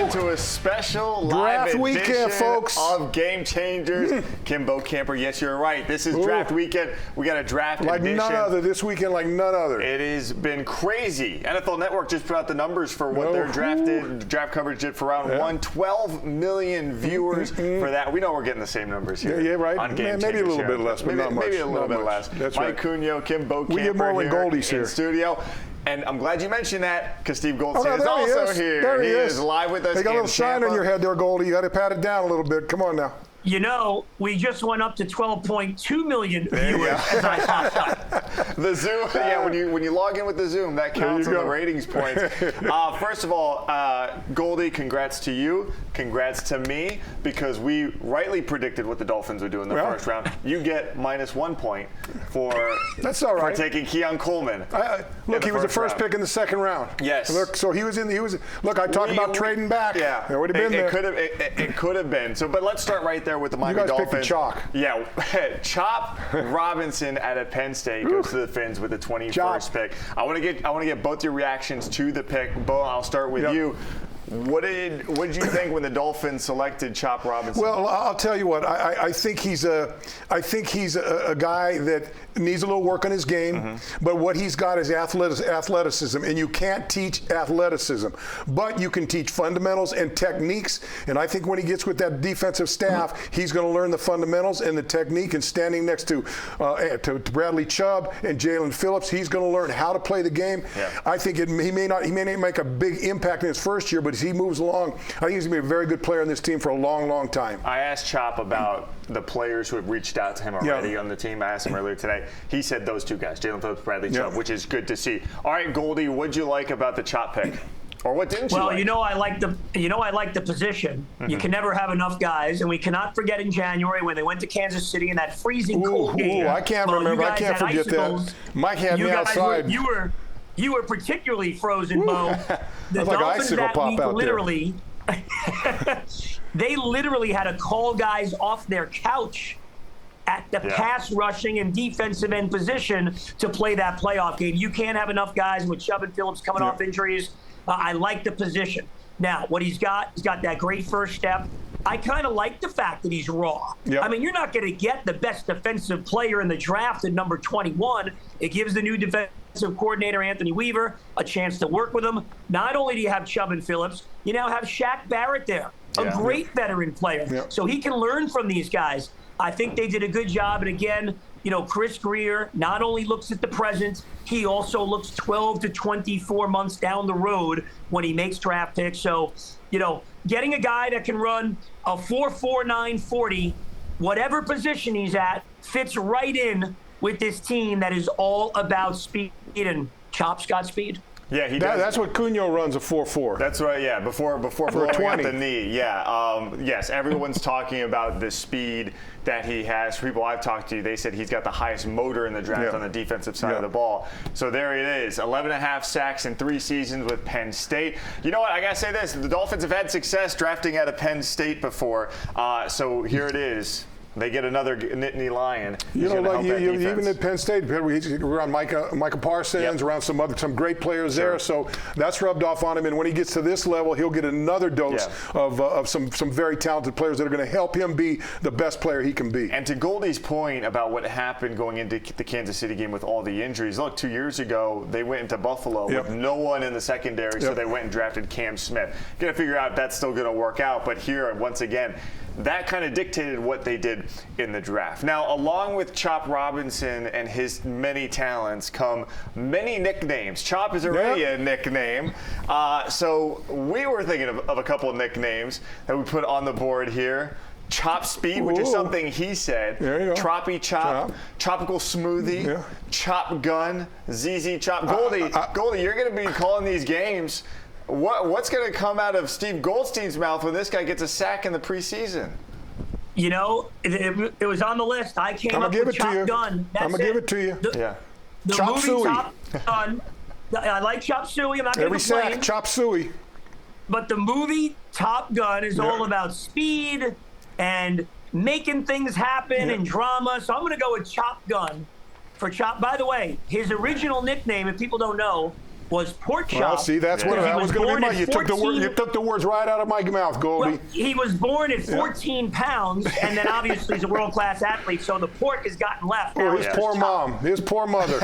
into a special live edition folks. of Game Changers. Kimbo Camper, yes, you're right. This is draft weekend. We got a draft edition. Like none other this weekend, like none other. It has been crazy. NFL Network just put out the numbers for what their draft coverage did for round one. 12 million viewers for that. We know we're getting the same numbers here. Yeah, right. On Game Maybe a Changers little bit less, but not much. Maybe a little bit less. That's Mike right. Cunio, Kimbo Camper We get more when Goldie's here in studio. And I'm glad you mentioned that because Steve Goldstein there is also here. There he is live with us. They got a little shine on your head there, Goldie. You got to pat it down a little bit. Come on now. You know, we just went up to 12.2 million viewers as I popped up. The Zoom, yeah, when you log in with the Zoom, that counts on the ratings points. First of all, Goldie, congrats to you. Congrats to me, because we rightly predicted what the Dolphins would do in the first round. You get -1 point for that's all right. For taking Keon Coleman. Look, he was the first pick in the second round. Yes. Look, so he was. Look, I talked about trading back. Yeah. It would have been there. It could have been. So, but let's start right there with the Miami Dolphins. Dolphins. Picked the chalk. Yeah, Chop Robinson out of Penn State goes to the Fins with the 21st pick. I want to get both your reactions to the pick. Bo, I'll start with you. What did you think when the Dolphins selected Chop Robinson? Well, I'll tell you what. I think he's a guy that needs a little work on his game, but what he's got is athleticism, and you can't teach athleticism, but you can teach fundamentals and techniques. And I think when he gets with that defensive staff, he's going to learn the fundamentals and the technique. And standing next to Bradley Chubb and Jalen Phillips, he's going to learn how to play the game. Yeah. I think he may not make a big impact in his first year, but as he moves along, I think he's going to be a very good player on this team for a long, long time. I asked Chop about the players who have reached out to him already on the team. I asked him earlier today. He said those two guys, Jalen Phillips, Bradley Chubb, which is good to see. All right, Goldie, what'd you like about the Chop pick? Or what didn't you like? Well, I like the position. You can never have enough guys, and we cannot forget in January when they went to Kansas City in that freezing cold game. I can't remember. I can't forget that. Mike had me outside. You were particularly frozen, Bo. The like Dolphins icicle that pop week out literally, they literally had to call guys off their couch at the pass rushing and defensive end position to play that playoff game. You can't have enough guys with Chubb and Phillips coming off injuries. I like the position. Now, what he's got that great first step. I kind of like the fact that he's raw. Yep. I mean, you're not going to get the best defensive player in the draft at number 21. It gives the new defensive coordinator, Anthony Weaver, a chance to work with him. Not only do you have Chubb and Phillips, you now have Shaq Barrett there, a great veteran player. So he can learn from these guys. I think they did a good job. And again, Chris Greer not only looks at the present, he also looks 12 to 24 months down the road when he makes draft picks. So, getting a guy that can run a 4.49 40, whatever position he's at, fits right in with this team that is all about speed, and Chop's got speed. Yeah, he does. That's what Cunio runs, a 4.4. That's right, yeah, before blowing out the knee. Yeah, yes, everyone's talking about the speed that he has. For people I've talked to, they said he's got the highest motor in the draft on the defensive side of the ball. So there it is, 11.5 sacks in 3 seasons with Penn State. You know what, I got to say this. The Dolphins have had success drafting out of Penn State before, so here it is. They get another Nittany Lion. Even at Penn State, we're around Micah Parsons, around some great players there. So that's rubbed off on him. And when he gets to this level, he'll get another dose of some very talented players that are going to help him be the best player he can be. And to Goldie's point about what happened going into the Kansas City game with all the injuries, look, 2 years ago, they went into Buffalo with no one in the secondary, so they went and drafted Cam Smith. Got to figure out if that's still going to work out. But here, once again, that kind of dictated what they did in the draft. Now, along with Chop Robinson and his many talents come many nicknames. Chop is already a nickname. So we were thinking of a couple of nicknames that we put on the board here. Chop Speed, which is something he said. There you go. Troppy Chop, Tropical Smoothie, Chop Gun, ZZ Chop. Goldie, you're going to be calling these games. What's going to come out of Steve Goldstein's mouth when this guy gets a sack in the preseason? It was on the list. I came up with Chop Gun. I'm going to give it to you. The Chop movie Suey. Top Gun. I like Chop Suey. I'm not going to complain. Every sack, Chop Suey. But the movie Top Gun is all about speed and making things happen and drama. So I'm going to go with Chop Gun for Chop. By the way, his original nickname, if people don't know, was pork chop. Well, see, that's what that was going to be. You took the words right out of my mouth, Goldie. Well, he was born at 14 pounds, and then obviously he's a world-class athlete, so the pork has gotten left. Oh, his poor mom, his poor mother.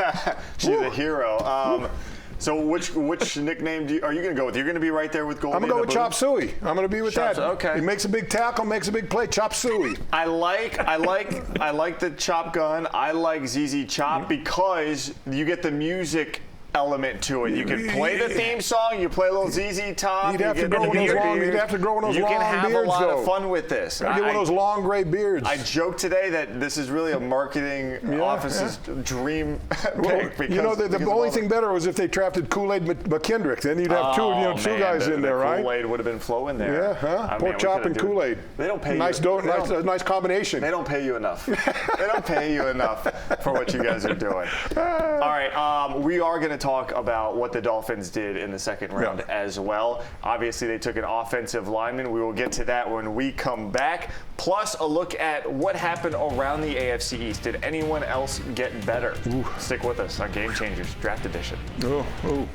She's a hero. So which nickname are you going to go with? You're going to be right there with Goldie. I'm going to go with Chop Suey. I'm going to be with that. Okay. He makes a big tackle, makes a big play. Chop Suey. I like the Chop gun. I like ZZ Chop because you get the music element to it. You can play the theme song. You play a little ZZ Top. You'd have to grow one of those long beards. You can have a lot of fun with this. Get one of those long gray beards. I joked today that this is really a marketing office's dream pick. Because, you know, the only thing better was if they drafted Kool-Aid McKendrick. Then you'd have two guys in there, right? Kool-Aid would have been flowing there. Yeah, pork chop and Kool-Aid. They don't pay you. Nice combination. They don't pay you enough. They don't pay you enough for what you guys are doing. All right, we are going to talk about what the Dolphins did in the second round as well. Obviously, they took an offensive lineman. We will get to that when we come back. Plus, a look at what happened around the AFC East. Did anyone else get better? Ooh. Stick with us on Game Changers Draft Edition. Oh.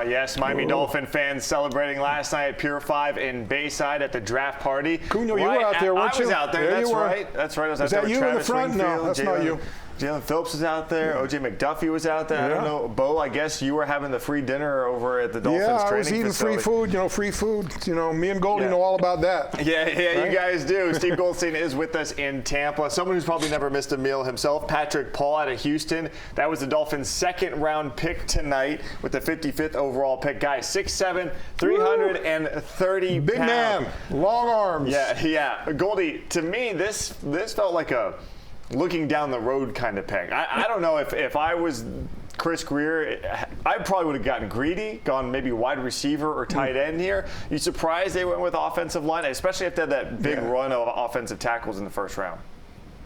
Yes, Miami Dolphin fans celebrating last night at Pier 5 in Bayside at the draft party. Cunha, you were out there, weren't you? I was out there. That's right. That's right. I was out there with Travis Wingfield. No, that's not you. Jalen Phillips was out there. O.J. McDuffie was out there. I don't know. Bo, I guess you were having the free dinner over at the Dolphins training facility. Yeah, I was eating free food. Me and Goldie know all about that. Yeah, right? You guys do. Steve Goldstein is with us in Tampa. Someone who's probably never missed a meal himself, Patrick Paul out of Houston. That was the Dolphins' second-round pick tonight with the 55th overall pick. Guy, 6'7", 330 pounds. Big man, long arms. Yeah. Goldie, to me, this felt like a looking down the road kind of pick. I don't know if I was Chris Greer, I probably would have gotten greedy, gone maybe wide receiver or tight end here. You surprised they went with offensive line, especially after that big run of offensive tackles in the first round?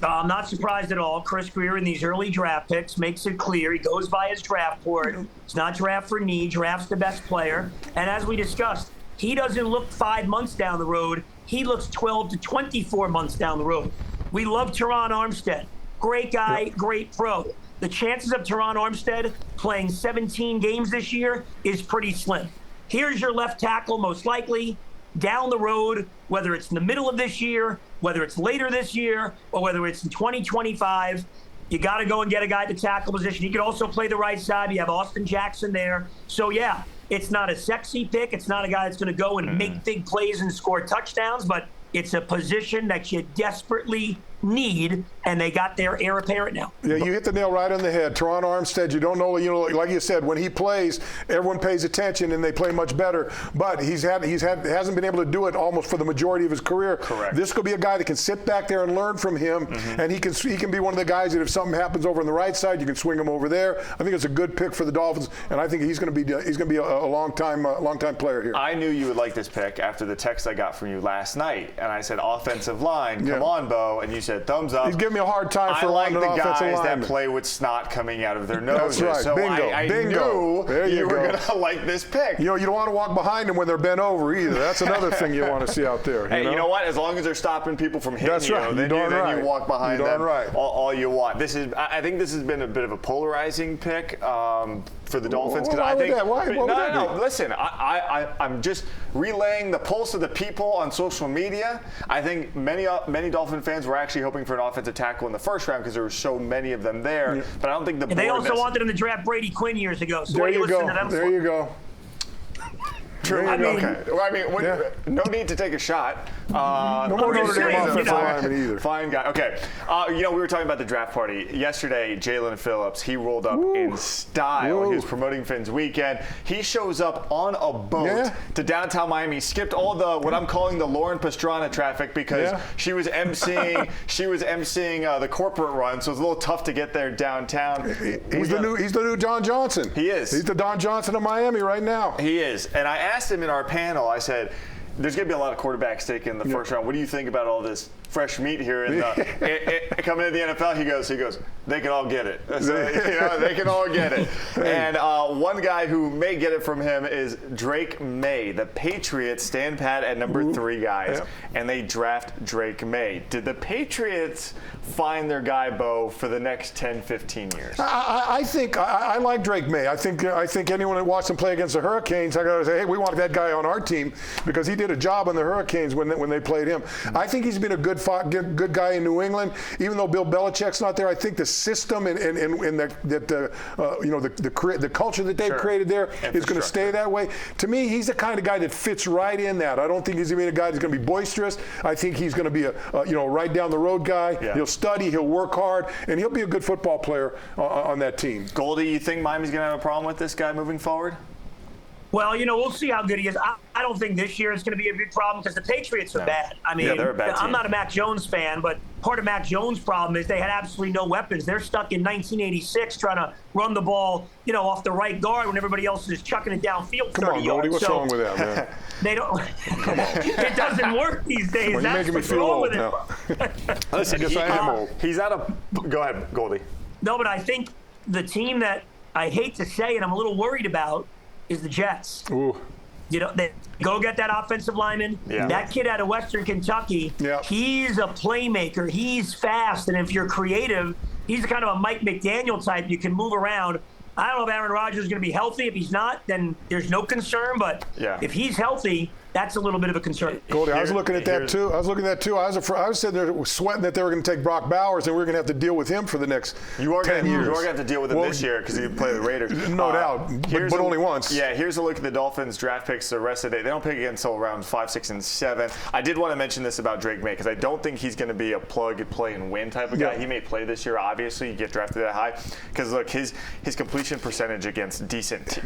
I'm not surprised at all. Chris Greer in these early draft picks makes it clear. He goes by his draft board. It's not draft for need. Draft's the best player. And as we discussed, he doesn't look 5 months down the road. He looks 12 to 24 months down the road. We love Teron Armstead. Great guy, great pro. The chances of Teron Armstead playing 17 games this year is pretty slim. Here's your left tackle, most likely, down the road, whether it's in the middle of this year, whether it's later this year, or whether it's in 2025. You got to go and get a guy at the tackle position. He could also play the right side. You have Austin Jackson there. So, yeah, it's not a sexy pick. It's not a guy that's going to go and make big plays and score touchdowns, but it's a position that you desperately need, and they got their heir apparent now. Yeah, you hit the nail right on the head. Teron Armstead, you don't know, like you said, when he plays, everyone pays attention and they play much better. But hasn't been able to do it almost for the majority of his career. Correct. This could be a guy that can sit back there and learn from him, and he can be one of the guys that if something happens over on the right side, you can swing him over there. I think it's a good pick for the Dolphins, and I think he's going to be a long time player here. I knew you would like this pick after the text I got from you last night, and I said offensive line, come on, Bo, and you said thumbs up. He's giving me a hard time for I like the guys lineman that play with snot coming out of their noses. That's right. So Bingo. I knew you were going to like this pick. You don't want to walk behind them when they're bent over either. That's another thing you want to see out there. Hey, you know what? As long as they're stopping people from hitting then you walk behind them all you want. I think this has been a bit of a polarizing pick for the Dolphins. Why would that No. Listen, I'm just relaying the pulse of the people on social media. I think many Dolphin fans were actually hoping for an offensive tackle in the first round because there were so many of them there. But I don't think they also wanted him to draft Brady Quinn years ago. So there you go. True. No need to take a shot. No more Notre Dame offensive lineman either. Fine guy. Okay. We were talking about the draft party yesterday. Jalen Phillips, he rolled up in style. He was promoting Finn's weekend. He shows up on a boat to downtown Miami. Skipped all the what I'm calling the Lauren Pastrana traffic because she was emceeing. The corporate run, so it was a little tough to get there downtown. He's the new Don Johnson. He is. He's the Don Johnson of Miami right now. He is. And I asked him in our panel. I said, there's going to be a lot of quarterbacks taken in the first round. What do you think about all this fresh meat here? In coming into the NFL, he goes, they can all get it. So, they can all get it. And one guy who may get it from him is Drake May. The Patriots stand pat at number 3, guys, and they draft Drake May. Did the Patriots find their guy, Bo, for the next 10, 15 years? I think I like Drake May. I think anyone that watched him play against the Hurricanes, I got to say, hey, we want that guy on our team because he did a job on the Hurricanes when they played him. I think he's been a good guy in New England, even though Bill Belichick's not there. I think the system and the culture that they've created there is going to stay that way. To me, he's the kind of guy that fits right in that. I don't think he's going to be a guy that's going to be boisterous. I think he's going to be a right down the road guy. Yeah. He'll study, he'll work hard, and he'll be a good football player on that team. Goldie, you think Miami's going to have a problem with this guy moving forward? Well, we'll see how good he is. I don't think this year is going to be a big problem because the Patriots are bad. I mean, they're a bad team. I'm not a Mac Jones fan, but part of Mac Jones' problem is they had absolutely no weapons. They're stuck in 1986 trying to run the ball, off the right guard when everybody else is chucking it downfield 30 Come on, Goldie, yards. what's wrong with that, man? They don't. It doesn't work these days. Well, you're making me feel old now. Listen, I am old. He's out of. Go ahead, Goldie. No, but I think the team that I hate to say and I'm a little worried about is the Jets. Ooh. They go get that offensive lineman. Yeah. That kid out of Western Kentucky, he's a playmaker. He's fast. And if you're creative, he's kind of a Mike McDaniel type. You can move around. I don't know if Aaron Rodgers is going to be healthy. If he's not, then there's no concern. But if he's healthy, that's a little bit of a concern. Goldie, I was looking at that too. I was sitting there sweating that they were going to take Brock Bowers and we were going to have to deal with him for the next 10 years. You are going to have to deal with him this year because you play the Raiders. No doubt, but only once. Yeah, here's a look at the Dolphins draft picks the rest of the day. They don't pick again until rounds 5, 6, and 7. I did want to mention this about Drake May because I don't think he's going to be a plug, play, and win type of guy. He may play this year, obviously. You get drafted that high. Because, look, his completion percentage against decent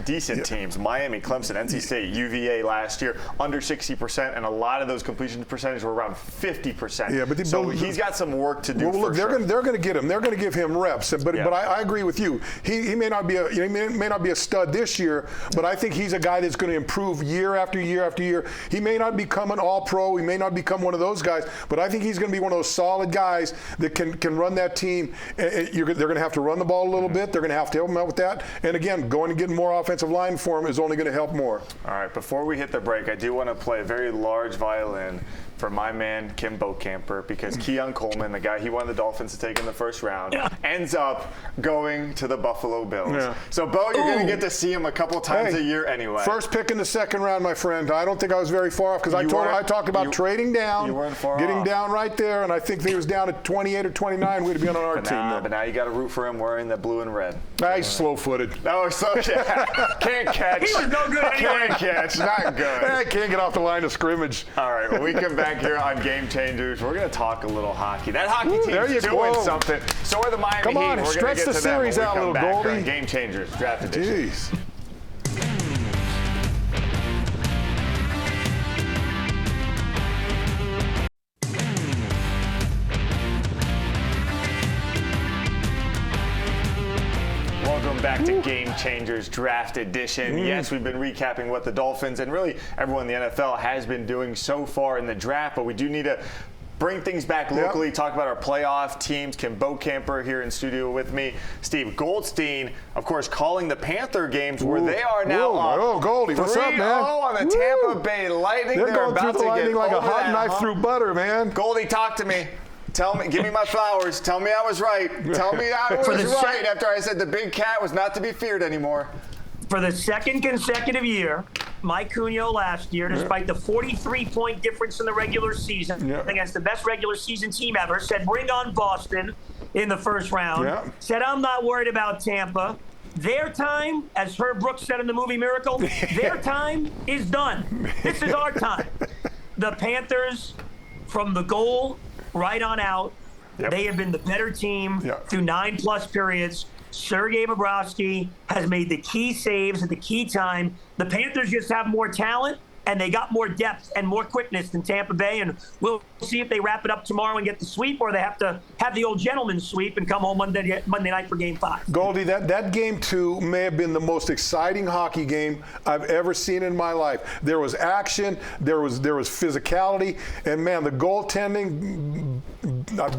teams, Miami, Clemson, NC State, UVA last year, under 60%. And a lot of those completion percentages were around 50%. Yeah, but he's got some work to do. Well, look, they're going to get him. They're going to give him reps. But I agree with you. He may not be a stud this year, but I think he's a guy that's going to improve year after year after year. He may not become an All-Pro. He may not become one of those guys, but I think he's going to be one of those solid guys that can run that team. They're going to have to run the ball a little bit. They're going to have to help him out with that. And again, going and getting more offensive line for him is only going to help more. All right. Before we hit the break, I do want to play a very large violin for my man Kim Bokamper because Keon Coleman, the guy he wanted the Dolphins to take in the first round, ends up going to the Buffalo Bills. Yeah. So, Bo, you're going to get to see him a couple times a year anyway. First pick in the second round, my friend. I don't think I was very far off because I talked about trading down, getting down right there, and I think he was down at 28 or 29. We'd be on our team. But now you got to root for him wearing the blue and red. He's slow-footed. No, can't catch. He was no good anyway. Can't catch. Not good. I can't get off the line of scrimmage. All right, when we come back here on Game Changers, we're going to talk a little hockey. That hockey team's doing something. So are the Miami Heat. Come on, stretch the series out a little, Goldie. Game Changers, Draft Edition. Jeez. Welcome back to Game Changers Draft Edition. Yes, we've been recapping what the Dolphins and really everyone in the NFL has been doing so far in the draft, but we do need to bring things back locally, talk about our playoff teams. Kim Bokamper here in studio with me. Steve Goldstein, of course, calling the Panther games where they are now up. Goldie, what's up, man? On the Tampa Bay Lightning. They're going through the Lightning like a hot knife through butter, man. Goldie, talk to me. Tell me, give me my flowers. Tell me I was right. Tell me I was right after I said the big cat was not to be feared anymore. For the second consecutive year, Mike Cunio last year, despite the 43-point difference in the regular season against the best regular season team ever, said bring on Boston in the first round. Said I'm not worried about Tampa. Their time, as Herb Brooks said in the movie Miracle, their time is done. This is our time. The Panthers, from the goal right on out, they have been the better team through 9+ periods. Sergei Bobrovsky has made the key saves at the key time. The Panthers just have more talent, and they got more depth and more quickness than Tampa Bay, and we'll see if they wrap it up tomorrow and get the sweep, or they have to have the old gentleman's sweep and come home Monday night for Game 5. Goldie, that Game 2 may have been the most exciting hockey game I've ever seen in my life. There was action, there was physicality, and man, the goaltending,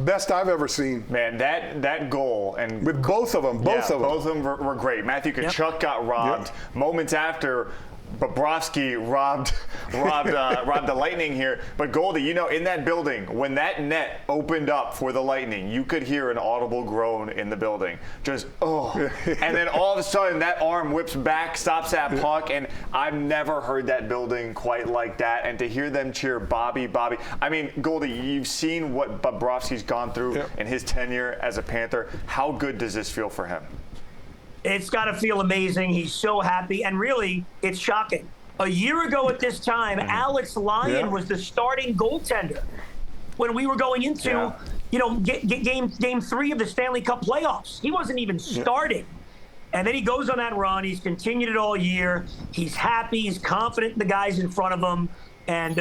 best I've ever seen. Man, that goal, and with both of them, both of them were great. Matthew Tkachuk got robbed. Moments after, Bobrovsky robbed the Lightning here. But Goldie, in that building, when that net opened up for the Lightning, you could hear an audible groan in the building. Just, oh. And then all of a sudden, that arm whips back, stops that puck, and I've never heard that building quite like that. And to hear them cheer Bobby. I mean, Goldie, you've seen what Bobrovsky's gone through in his tenure as a Panther. How good does this feel for him? It's got to feel amazing. He's so happy. And really, it's shocking. A year ago at this time, Alex Lyon was the starting goaltender when we were going into, game 3 of the Stanley Cup playoffs. He wasn't even starting. And then he goes on that run. He's continued it all year. He's happy. He's confident in the guys in front of him. And,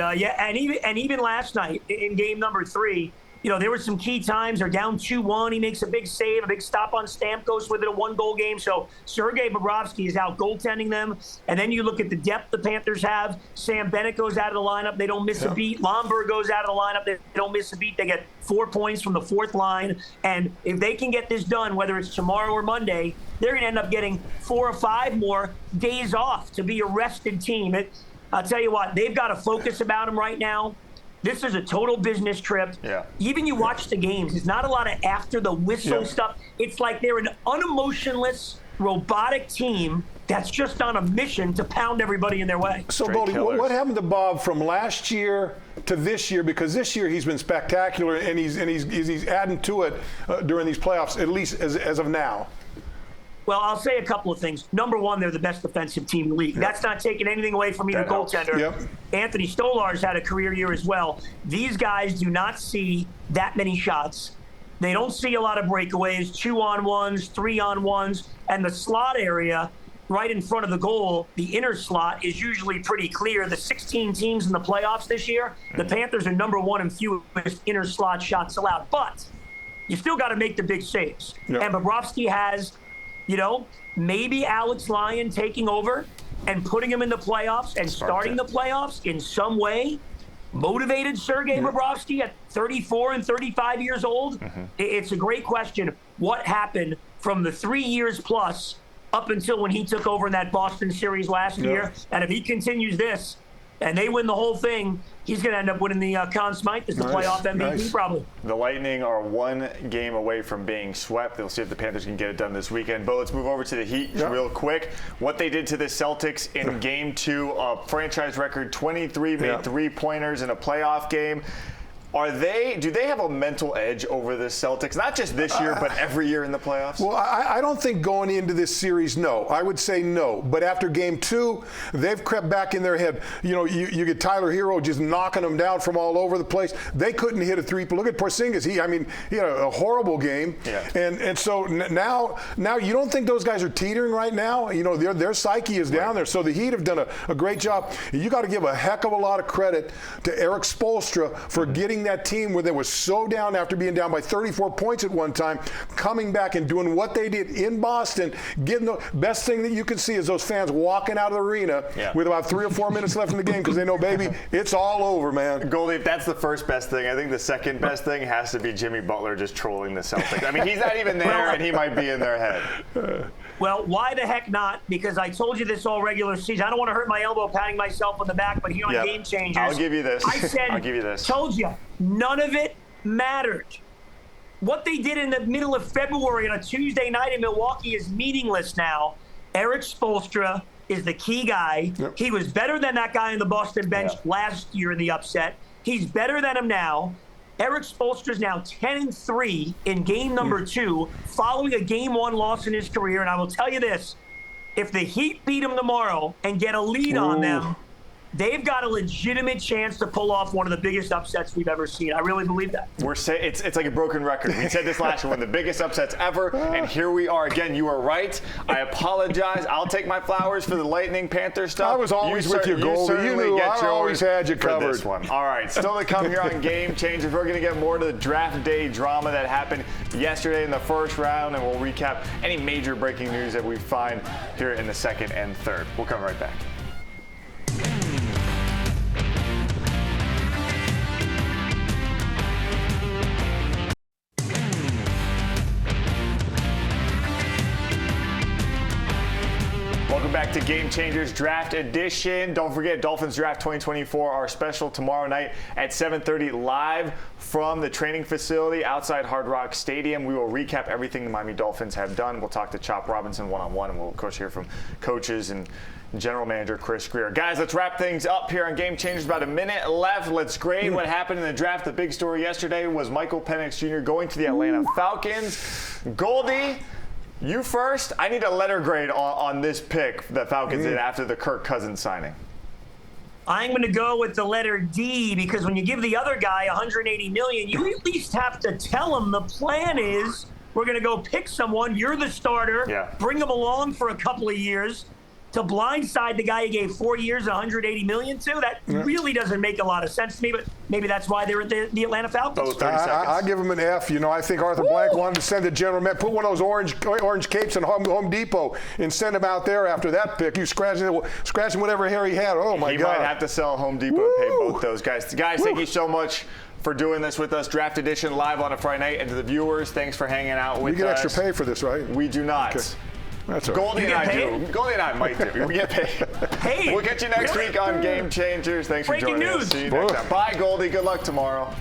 even last night in game number 3, there were some key times. They're down 2-1. He makes a big save, a big stop on Stamkos with it, a 1-goal game. So Sergei Bobrovsky is out goaltending them. And then you look at the depth the Panthers have. Sam Bennett goes out of the lineup. They don't miss a beat. Lomberg goes out of the lineup. They don't miss a beat. They get 4 points from the fourth line. And if they can get this done, whether it's tomorrow or Monday, they're going to end up getting 4 or 5 more days off to be a rested team. I'll tell you what, they've got a focus about them right now. This is a total business trip. Yeah. Even you watch the games, there's not a lot of after the whistle stuff. It's like they're an unemotionless, robotic team that's just on a mission to pound everybody in their way. So, Goldie, what happened to Bob from last year to this year? Because this year he's been spectacular, and he's adding to it during these playoffs, at least as of now. Well, I'll say a couple of things. Number one, they're the best defensive team in the league. That's not taking anything away from either goaltender. Anthony Stolarz had a career year as well. These guys do not see that many shots. They don't see a lot of breakaways, 2-on-1s, 3-on-1s, and the slot area right in front of the goal, the inner slot, is usually pretty clear. The 16 teams in the playoffs this year, the Panthers are number 1 in fewest inner slot shots allowed. But you still got to make the big saves. And Bobrovsky has, maybe Alex Lyon taking over and putting him in the playoffs and starting the playoffs in some way motivated Sergei Bobrovsky at 34 and 35 years old. It's a great question. What happened from the 3 years plus up until when he took over in that Boston series last year? And if he continues this and they win the whole thing, he's going to end up winning the Conn Smythe as the playoff MVP probably. The Lightning are 1 game away from being swept. They'll see if the Panthers can get it done this weekend. But let's move over to the Heat real quick. What they did to the Celtics in Game 2, a franchise record 23 made 3-pointers in a playoff game. Do they have a mental edge over the Celtics? Not just this year, but every year in the playoffs? Well, I don't think going into this series, no. I would say no. But after Game 2, they've crept back in their head. You get Tyler Hero just knocking them down from all over the place. They couldn't hit a 3. Look at Porzingis. He had a horrible game. And so now you don't think those guys are teetering right now? Their psyche is down there. So the Heat have done a great job. You got to give a heck of a lot of credit to Eric Spoelstra for getting that team where they were so down after being down by 34 points at one time, coming back and doing what they did in Boston. Getting the best thing that you can see is those fans walking out of the arena with about 3 or 4 minutes left in the game because they know, baby, it's all over, man. Goldie, if that's the first best thing, I think the second best thing has to be Jimmy Butler just trolling the Celtics. I mean, he's not even there, and he might be in their head. Well, why the heck not? Because I told you this all regular season. I don't want to hurt my elbow patting myself on the back, but here on Game Changers, I'll give you this. I said, I'll give you this. Told you, none of it mattered. What they did in the middle of February on a Tuesday night in Milwaukee is meaningless now. Eric Spoelstra is the key guy. He was better than that guy on the Boston bench last year in the upset. He's better than him now. Eric Spoelstra is now 10-3 in game number 2, following a Game 1 loss in his career. And I will tell you this, if the Heat beat him tomorrow and get a lead on them, they've got a legitimate chance to pull off one of the biggest upsets we've ever seen. I really believe that. It's like a broken record. We said this last year, one of the biggest upsets ever, and here we are again. You were right. I apologize. I'll take my flowers for the Lightning Panther stuff. I was always with you, Goldie. You knew I always had you covered. This one. All right, still to come here on Game Changers. We're going to get more to the draft day drama that happened yesterday in the first round, and we'll recap any major breaking news that we find here in the second and third. We'll come right back. Welcome back to Game Changers Draft Edition. Don't forget, Dolphins Draft 2024, our special tomorrow night at 7:30 live from the training facility outside Hard Rock Stadium. We will recap everything the Miami Dolphins have done. We'll talk to Chop Robinson one-on-one, and we'll, of course, hear from coaches and General Manager Chris Greer. Guys, let's wrap things up here on Game Changers. About a minute left. Let's grade what happened in the draft. The big story yesterday was Michael Penix Jr. going to the Atlanta Falcons. Goldie, you first. I need a letter grade on this pick that Falcons did after the Kirk Cousins signing. I'm going to go with the letter D, because when you give the other guy $180 million, you at least have to tell him the plan is we're going to go pick someone. You're the starter. Bring them along for a couple of years. To blindside the guy you gave 4 years, $180 million to, that really doesn't make a lot of sense to me, but maybe that's why they're at the Atlanta Falcons. I give him an F. You know, I think Arthur Blank wanted to send the general man, put one of those orange capes in Home Depot and send him out there after that pick. You scratching whatever hair he had. Oh, my God. He might have to sell Home Depot to pay both those guys. Guys, thank you so much for doing this with us. Draft Edition live on a Friday night. And to the viewers, thanks for hanging out with us. You get extra pay for this, right? We do not. Okay. That's right. Goldie and I do. Goldie and I might do. We get paid. Hey, we'll get you next week on Game Changers. Thanks for joining us. See you next time. Bye, Goldie. Good luck tomorrow.